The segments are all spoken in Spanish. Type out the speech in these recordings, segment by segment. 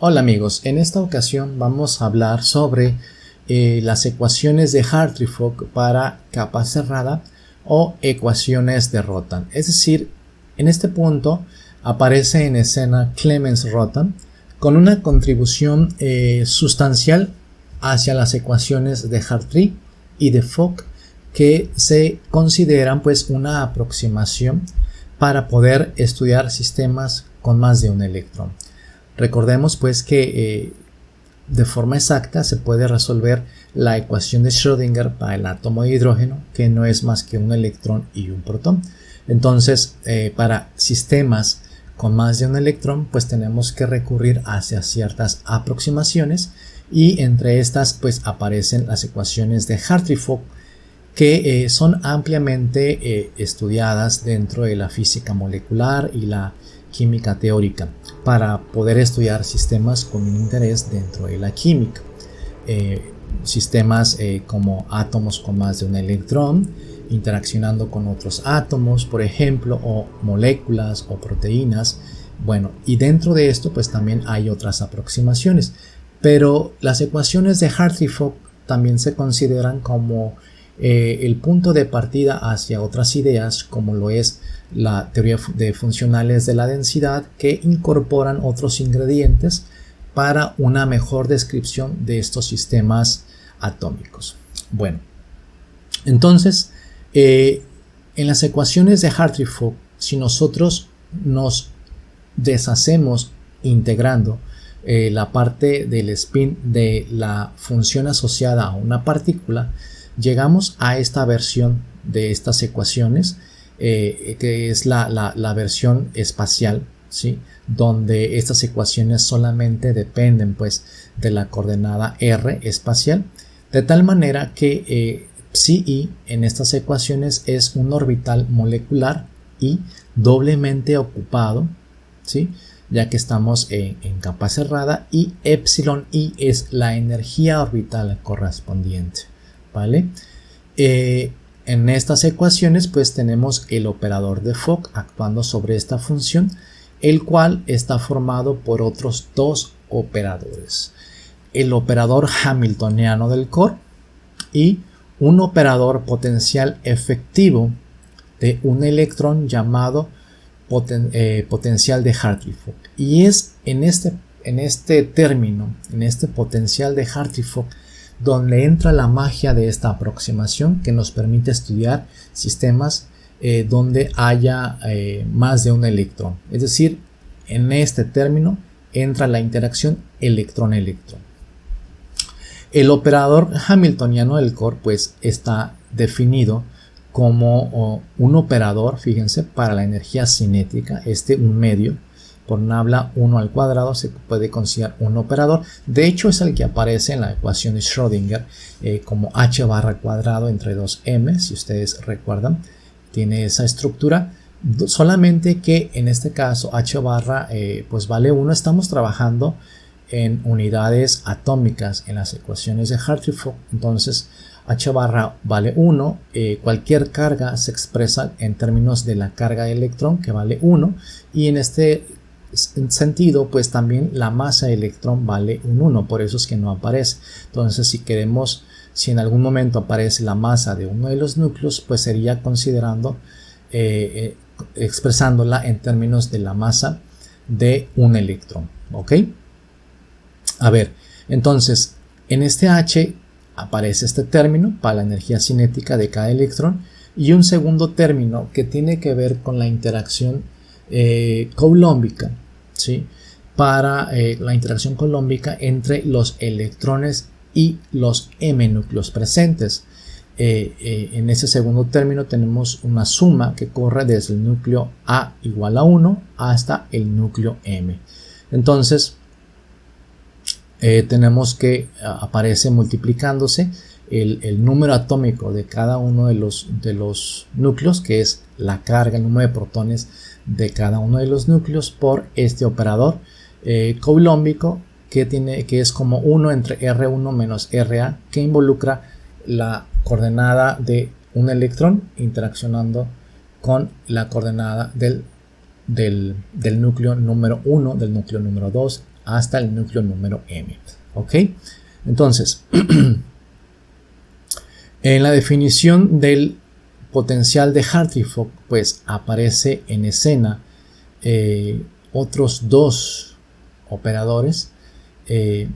Hola amigos, en esta ocasión vamos a hablar sobre las ecuaciones de Hartree-Fock para capa cerrada o ecuaciones de Rotan. Es decir, en este punto aparece en escena Clemens Rotan con una contribución sustancial hacia las ecuaciones de Hartree y de Fock que se consideran pues una aproximación para poder estudiar sistemas con más de un electrón. Recordemos pues que de forma exacta se puede resolver la ecuación de Schrödinger para el átomo de hidrógeno, que no es más que un electrón y un protón. Entonces, para sistemas con más de un electrón, pues tenemos que recurrir hacia ciertas aproximaciones, y entre estas pues aparecen las ecuaciones de Hartree-Fock, que son ampliamente estudiadas dentro de la física molecular y la química teórica para poder estudiar sistemas con un interés dentro de la química. Sistemas como átomos con más de un electrón interaccionando con otros átomos, por ejemplo, o moléculas o proteínas. Bueno, y dentro de esto pues también hay otras aproximaciones, pero las ecuaciones de Hartree-Fock también se consideran como el punto de partida hacia otras ideas, como lo es la teoría de funcionales de la densidad, que incorporan otros ingredientes para una mejor descripción de estos sistemas atómicos. Bueno, entonces en las ecuaciones de Hartree-Fock, si nosotros nos deshacemos integrando la parte del spin de la función asociada a una partícula, llegamos a esta versión de estas ecuaciones, que es la versión espacial, ¿sí? Donde estas ecuaciones solamente dependen pues de la coordenada r espacial, de tal manera que psi en estas ecuaciones es un orbital molecular y doblemente ocupado, ¿sí? Ya que estamos en capa cerrada, y epsilon i es la energía orbital correspondiente, ¿vale? En estas ecuaciones pues tenemos el operador de Fock actuando sobre esta función, el cual está formado por otros dos operadores: el operador hamiltoniano del core y un operador potencial efectivo de un electrón llamado potencial de Hartree-Fock. Y es en este término, en este potencial de Hartree-Fock, donde entra la magia de esta aproximación que nos permite estudiar sistemas donde haya más de un electrón. Es decir, en este término entra la interacción electrón-electrón. El operador hamiltoniano del core pues está definido como un operador, fíjense, para la energía cinética, un medio. Por nabla 1 al cuadrado se puede considerar un operador. De hecho es el que aparece en la ecuación de Schrödinger como h barra cuadrado entre 2m, si ustedes recuerdan. Tiene esa estructura, solamente que en este caso h barra pues vale 1. Estamos trabajando en unidades atómicas en las ecuaciones de Hartree-Fock. Entonces h barra vale 1. Cualquier carga se expresa en términos de la carga de electrón, que vale 1, y en este sentido pues también la masa de electrón vale un 1, por eso es que no aparece. Entonces si en algún momento aparece la masa de uno de los núcleos, pues sería considerando expresándola en términos de la masa de un electrón, ¿ok? A ver, entonces en este H aparece este término para la energía cinética de cada electrón, y un segundo término que tiene que ver con la interacción coulombica, ¿sí? Para la interacción coulombica entre los electrones y los m núcleos presentes. En ese segundo término tenemos una suma que corre desde el núcleo A igual a 1 hasta el núcleo m. Entonces tenemos que aparece multiplicándose el número atómico de cada uno de los núcleos, que es la carga, el número de protones de cada uno de los núcleos, por este operador coulombico que es como 1 entre R1 menos RA, que involucra la coordenada de un electrón interaccionando con la coordenada del del núcleo número 1, del núcleo número 2, hasta el núcleo número M. ¿Ok? Entonces, en la definición del potencial de Hartree-Fock, pues aparece en escena otros dos operadores que,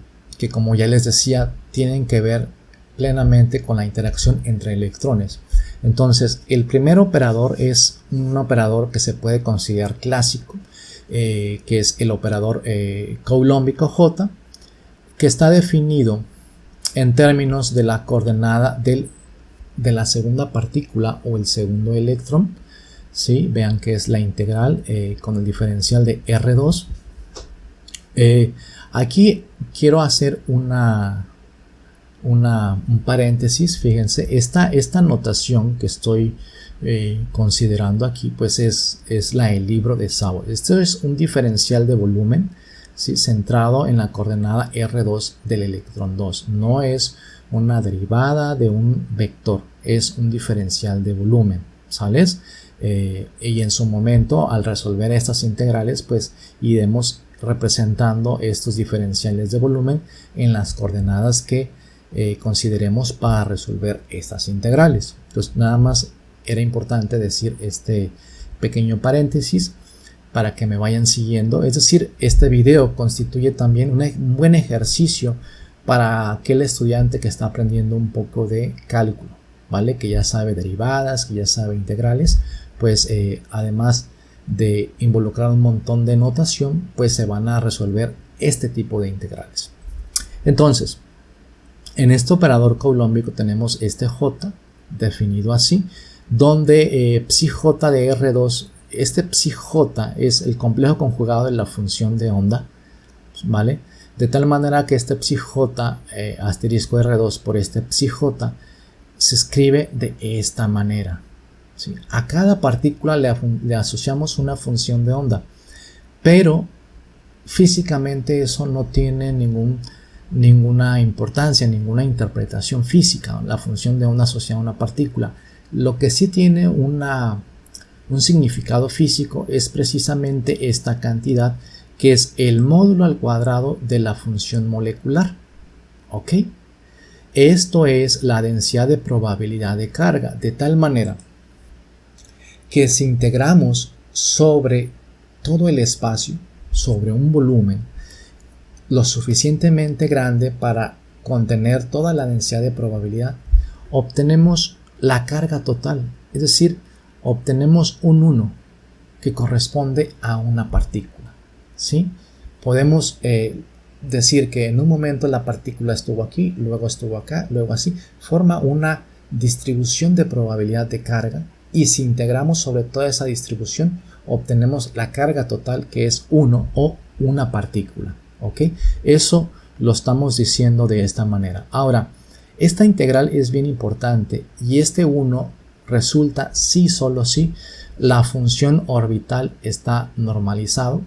como ya les decía, tienen que ver plenamente con la interacción entre electrones. Entonces, el primer operador es un operador que se puede considerar clásico, que es el operador coulombico J, que está definido en términos de la coordenada de la segunda partícula o el segundo electrón. ¿Sí? Vean que es la integral con el diferencial de R2. Aquí quiero hacer un paréntesis. Fíjense, esta notación que estoy considerando aquí, pues es el libro de Sauer. Esto es un diferencial de volumen, ¿sí? Centrado en la coordenada R2 del electrón 2. No es una derivada de un vector, es un diferencial de volumen, ¿sales? Y en su momento, al resolver estas integrales, pues iremos representando estos diferenciales de volumen en las coordenadas que consideremos para resolver estas integrales. Entonces, nada más era importante decir este pequeño paréntesis para que me vayan siguiendo. Es decir, este video constituye también un buen ejercicio para aquel estudiante que está aprendiendo un poco de cálculo, ¿vale? Que ya sabe derivadas, que ya sabe integrales, pues además de involucrar un montón de notación, pues se van a resolver este tipo de integrales. Entonces, en este operador coulombico tenemos este J definido así, donde psi J de R2, este psi J es el complejo conjugado de la función de onda, ¿vale? De tal manera que este psi J asterisco R2 por este psi J se escribe de esta manera. ¿Sí? A cada partícula le asociamos una función de onda, pero físicamente eso no tiene ninguna importancia, ninguna interpretación física, la función de onda asociada a una partícula. Lo que sí tiene un significado físico es precisamente esta cantidad, que es el módulo al cuadrado de la función molecular. ¿Ok? Esto es la densidad de probabilidad de carga, de tal manera que si integramos sobre todo el espacio, sobre un volumen lo suficientemente grande para contener toda la densidad de probabilidad, obtenemos la carga total, es decir, obtenemos un 1 que corresponde a una partícula, ¿sí? Podemos decir que en un momento la partícula estuvo aquí, luego estuvo acá, luego así, forma una distribución de probabilidad de carga, y si integramos sobre toda esa distribución, obtenemos la carga total, que es 1 o una partícula. ¿Ok? Eso lo estamos diciendo de esta manera. Ahora, esta integral es bien importante y este 1 resulta si solo si la función orbital está normalizada,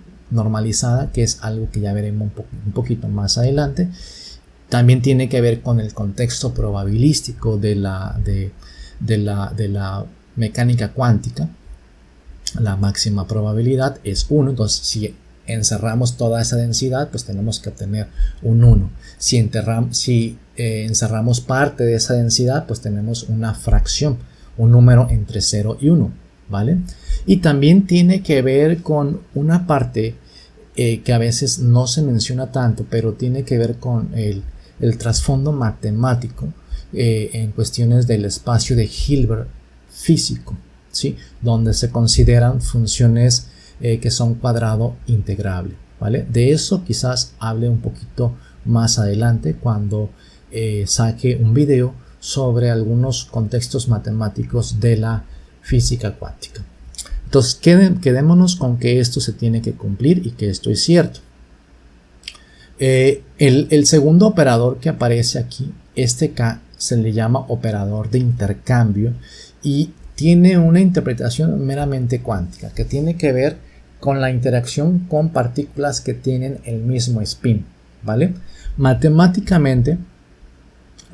que es algo que ya veremos un poquito más adelante. También tiene que ver con el contexto probabilístico de la mecánica cuántica. La máxima probabilidad es 1, entonces si encerramos toda esa densidad, pues tenemos que obtener un 1. Si encerramos parte de esa densidad, pues tenemos una fracción, un número entre 0 y 1, ¿vale? Y también tiene que ver con una parte que a veces no se menciona tanto, pero tiene que ver con el trasfondo matemático en cuestiones del espacio de Hilbert físico, ¿sí? Donde se consideran funciones que son cuadrado integrable, ¿vale? De eso quizás hable un poquito más adelante cuando saque un video sobre algunos contextos matemáticos de la física cuántica. Entonces quedémonos con que esto se tiene que cumplir y que esto es cierto. El segundo operador que aparece aquí, este K, se le llama operador de intercambio y tiene una interpretación meramente cuántica que tiene que ver con la interacción con partículas que tienen el mismo spin, ¿vale? Matemáticamente,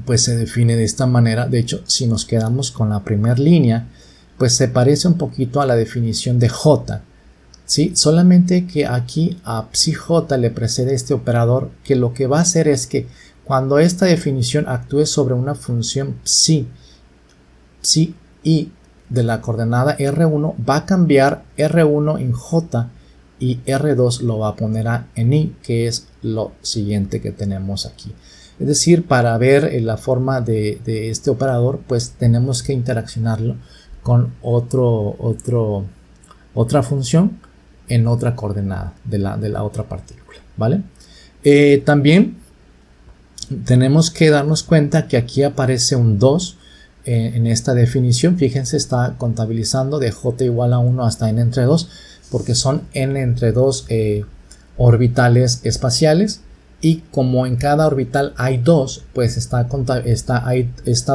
pues se define de esta manera. De hecho, si nos quedamos con la primera línea, pues se parece un poquito a la definición de J, ¿sí? Solamente que aquí a psi-j le precede este operador, que lo que va a hacer es que cuando esta definición actúe sobre una función psi i de la coordenada R1, va a cambiar R1 en j y R2 lo va a poner en i, que es lo siguiente que tenemos aquí. Es decir, para ver la forma de este operador, pues tenemos que interaccionarlo con otra función en otra coordenada de la otra partícula, ¿vale? También tenemos que darnos cuenta que aquí aparece un 2 en esta definición. Fíjense, está contabilizando de j igual a 1 hasta n entre 2, porque son n entre 2 orbitales espaciales, y como en cada orbital hay 2, pues está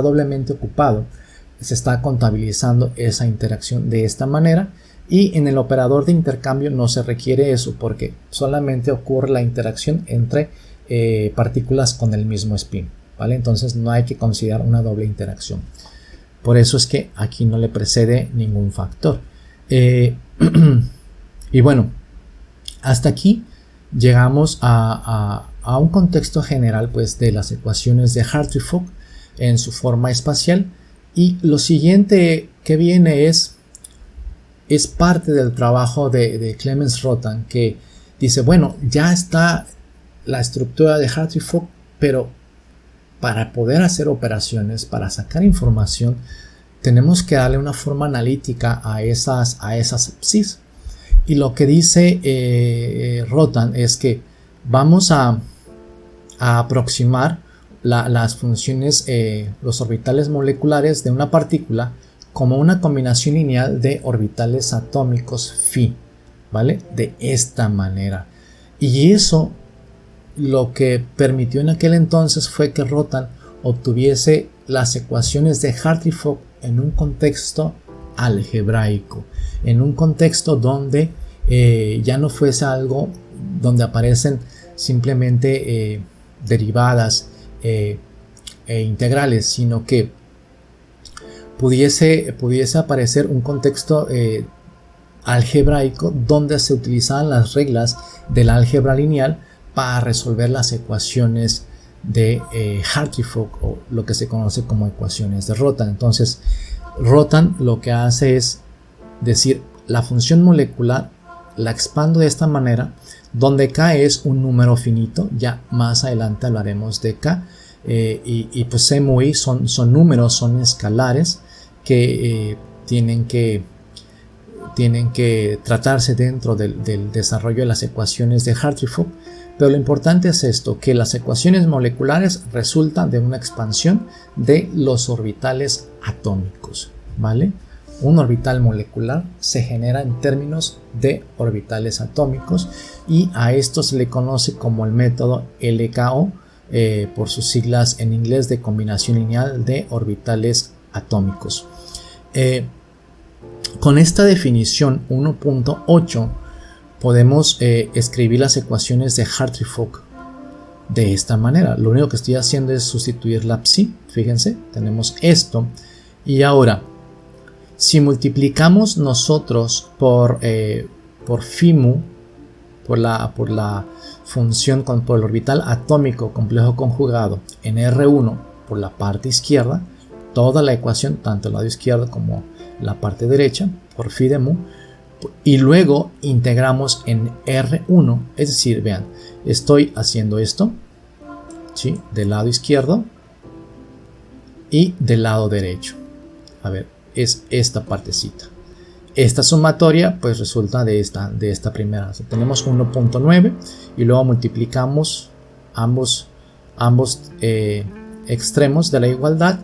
doblemente ocupado. Se está contabilizando esa interacción de esta manera, y en el operador de intercambio no se requiere eso, porque solamente ocurre la interacción entre partículas con el mismo spin, ¿vale? Entonces no hay que considerar una doble interacción. Por eso es que aquí no le precede ningún factor. Y bueno, hasta aquí llegamos a un contexto general, pues, de las ecuaciones de Hartree-Fock en su forma espacial. Y lo siguiente que viene es parte del trabajo de Clemens Rotan, que dice, bueno, ya está la estructura de Hartree-Fock, pero para poder hacer operaciones, para sacar información, tenemos que darle una forma analítica a esas psis. Y lo que dice Rotan es que vamos a aproximar las funciones, los orbitales moleculares de una partícula como una combinación lineal de orbitales atómicos phi, ¿vale? De esta manera. Y eso lo que permitió en aquel entonces fue que Rotan obtuviese las ecuaciones de Hartree-Fock en un contexto algebraico, en un contexto donde ya no fuese algo donde aparecen simplemente derivadas e integrales, sino que pudiese aparecer un contexto algebraico donde se utilizaban las reglas del álgebra lineal para resolver las ecuaciones de Hartree-Fock, o lo que se conoce como ecuaciones de Rotan. Entonces Rotan lo que hace es decir, la función molecular la expando de esta manera, donde k es un número finito. Ya más adelante hablaremos de k, y pues c mu i son números, son escalares que tienen que tratarse dentro del desarrollo de las ecuaciones de Hartree-Fock. Pero lo importante es esto, que las ecuaciones moleculares resultan de una expansión de los orbitales atómicos, ¿vale? Un orbital molecular se genera en términos de orbitales atómicos, y a esto se le conoce como el método LKO, por sus siglas en inglés de combinación lineal de orbitales atómicos. Con esta definición 1.8 podemos escribir las ecuaciones de Hartree-Fock de esta manera. Lo único que estoy haciendo es sustituir la psi. Fíjense, tenemos esto. Y ahora, si multiplicamos nosotros por phi mu, por la función por el orbital atómico complejo conjugado en R1 por la parte izquierda, toda la ecuación, tanto el lado izquierdo como la parte derecha, por phi de mu, y luego integramos en R1, es decir, vean, estoy haciendo esto, ¿sí? Del lado izquierdo y del lado derecho. A ver, es esta partecita. Esta sumatoria pues resulta de esta primera. O sea, tenemos 1.9 y luego multiplicamos ambos extremos de la igualdad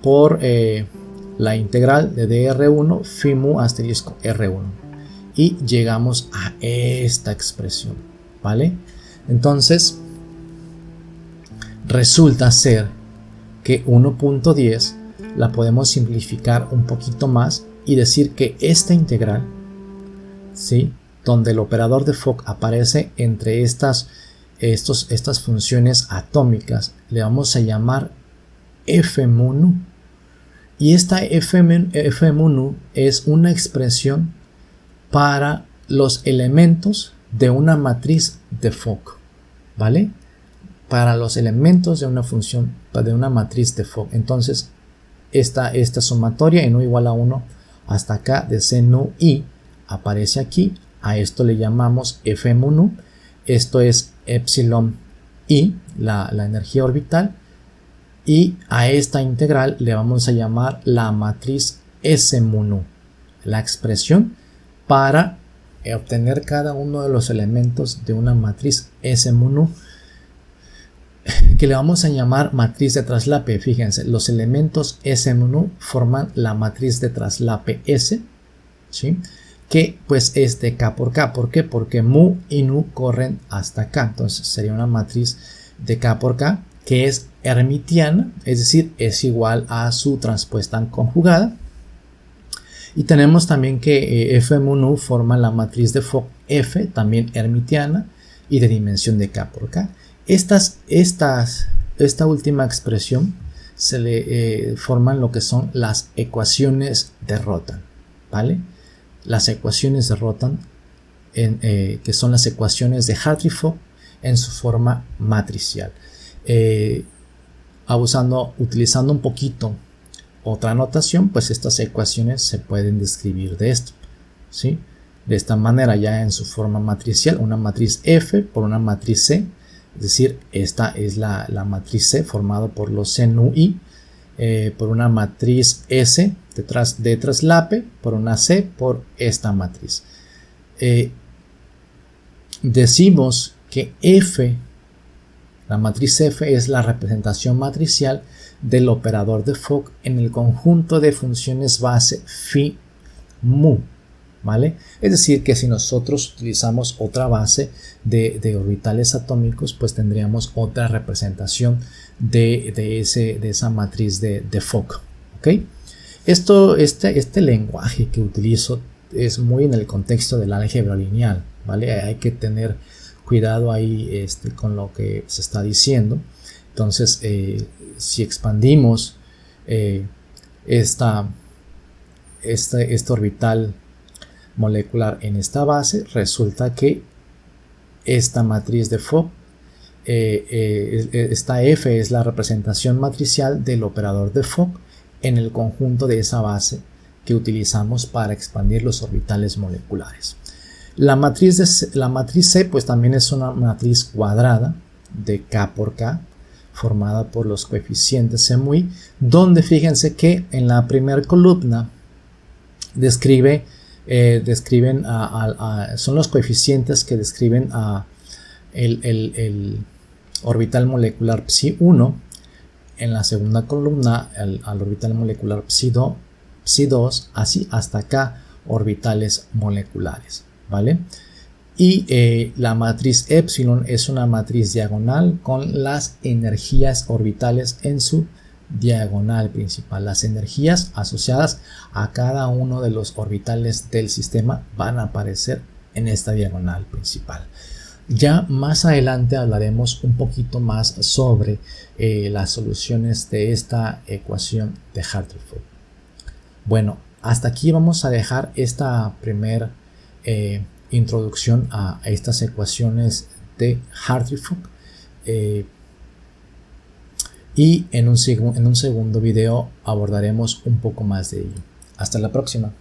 por la integral de dr1 phi mu asterisco r1, y llegamos a esta expresión, ¿vale? Entonces resulta ser que 1.10 la podemos simplificar un poquito más y decir que esta integral, ¿sí?, donde el operador de Fock aparece entre estas funciones atómicas, le vamos a llamar f mu nu. Y esta f mu nu es una expresión para los elementos de una matriz de Fock, ¿vale? Para los elementos de una función, de una matriz de Fock. Entonces, esta sumatoria en U igual a 1 hasta acá de C nu I aparece aquí. A esto le llamamos F mu nu. Esto es epsilon I, la energía orbital. Y a esta integral le vamos a llamar la matriz S mu nu, la expresión para obtener cada uno de los elementos de una matriz S mu nu, que le vamos a llamar matriz de traslape. Fíjense, los elementos S mu nu forman la matriz de traslape S, ¿sí? Que pues es de K por K. ¿Por qué? Porque mu y nu corren hasta acá. Entonces sería una matriz de K por K que es hermitiana, es decir, es igual a su transpuesta conjugada. Y tenemos también que F mu nu forma la matriz de Fock F, también hermitiana y de dimensión de K por K. Esta última expresión se le forman lo que son las ecuaciones de Rotan, ¿vale? Las ecuaciones de Rotan, que son las ecuaciones de Hartree-Fock en su forma matricial. Utilizando un poquito otra notación, pues estas ecuaciones se pueden describir de esto, ¿sí? De esta manera, ya en su forma matricial, una matriz F por una matriz C, es decir, esta es la matriz C formada por los C nu I, por una matriz S de traslape, por una C por esta matriz. Decimos que F, la matriz F, es la representación matricial del operador de Fock en el conjunto de funciones base phi mu, ¿vale? Es decir, que si nosotros utilizamos otra base de orbitales atómicos, pues tendríamos otra representación de esa matriz de Fock, ¿ok? Este lenguaje que utilizo es muy en el contexto del álgebra lineal, ¿vale? Hay que tener cuidado ahí con lo que se está diciendo. Entonces, si expandimos este orbital molecular en esta base, resulta que esta matriz de Fock, esta F es la representación matricial del operador de Fock en el conjunto de esa base que utilizamos para expandir los orbitales moleculares. La matriz C pues también es una matriz cuadrada de K por K, formada por los coeficientes C mu I, donde fíjense que en la primera columna son los coeficientes que describen el orbital molecular psi 1. En la segunda columna al orbital molecular psi 2, así hasta acá orbitales moleculares, ¿vale? Y la matriz epsilon es una matriz diagonal con las energías orbitales en su diagonal principal. Las energías asociadas a cada uno de los orbitales del sistema van a aparecer en esta diagonal principal. Ya más adelante hablaremos un poquito más sobre las soluciones de esta ecuación de Hartree-Fock. Bueno, hasta aquí vamos a dejar esta primera introducción a estas ecuaciones de Hartree-Fock, y en un segundo video abordaremos un poco más de ello. Hasta la próxima.